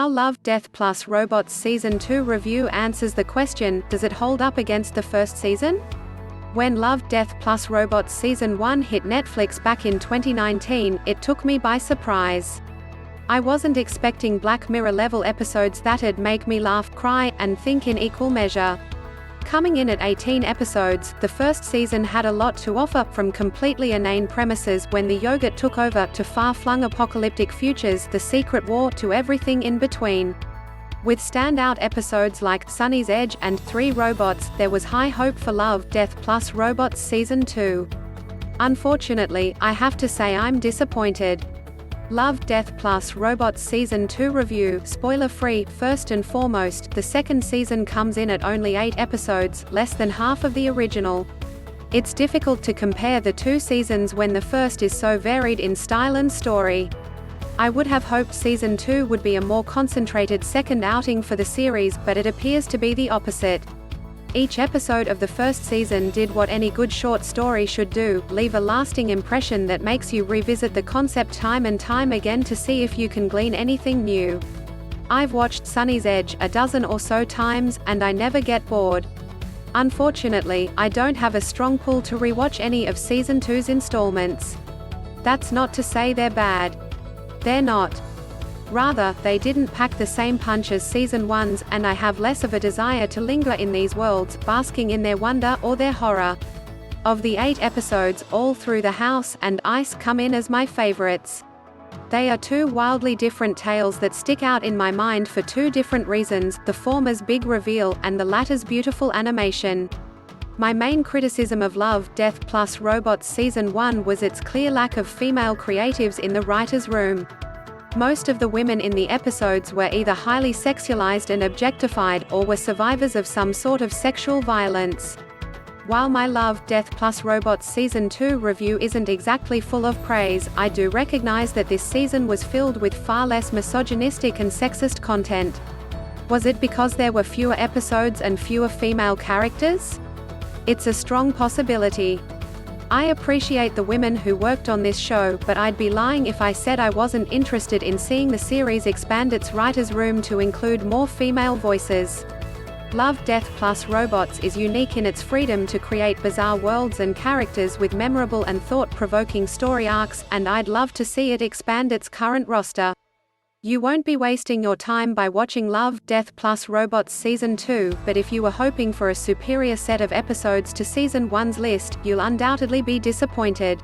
How Love, Death Plus Robots Season 2 review answers the question, does it hold up against the first season? When Love, Death Plus Robots Season 1 hit Netflix back in 2019, it took me by surprise. I wasn't expecting Black Mirror-level episodes that'd make me laugh, cry, and think in equal measure. Coming in at 18 episodes, the first season had a lot to offer, from completely inane premises when the yogurt took over to far-flung apocalyptic futures, the secret war, to everything in between. With standout episodes like Sonnie's Edge and 3 Robots, there was high hope for Love, Death Plus Robots Season 2. Unfortunately, I have to say I'm disappointed. Love, Death Plus Robots Season 2 review, spoiler-free. First and foremost, the second season comes in at only 8 episodes, less than half of the original. It's difficult to compare the 2 seasons when the first is so varied in style and story. I would have hoped Season 2 would be a more concentrated second outing for the series, but it appears to be the opposite. Each episode of the first season did what any good short story should do, leave a lasting impression that makes you revisit the concept time and time again to see if you can glean anything new. I've watched Sonnie's Edge a dozen or so times, and I never get bored. Unfortunately, I don't have a strong pull to rewatch any of Season 2's installments. That's not to say they're bad. They're not. Rather, they didn't pack the same punch as Season 1's, and I have less of a desire to linger in these worlds, basking in their wonder or their horror. Of the 8 episodes, All Through the House and Ice come in as my favorites. They are 2 wildly different tales that stick out in my mind for 2 different reasons, the former's big reveal, and the latter's beautiful animation. My main criticism of Love, Death Plus Robots Season 1 was its clear lack of female creatives in the writer's room. Most of the women in the episodes were either highly sexualized and objectified, or were survivors of some sort of sexual violence. While my Love, Death Plus Robots Season 2 review isn't exactly full of praise, I do recognize that this season was filled with far less misogynistic and sexist content. Was it because there were fewer episodes and fewer female characters? It's a strong possibility. I appreciate the women who worked on this show, but I'd be lying if I said I wasn't interested in seeing the series expand its writer's room to include more female voices. Love, Death Plus Robots is unique in its freedom to create bizarre worlds and characters with memorable and thought-provoking story arcs, and I'd love to see it expand its current roster. You won't be wasting your time by watching Love, Death Plus Robots Season 2, but if you were hoping for a superior set of episodes to Season 1's list, you'll undoubtedly be disappointed.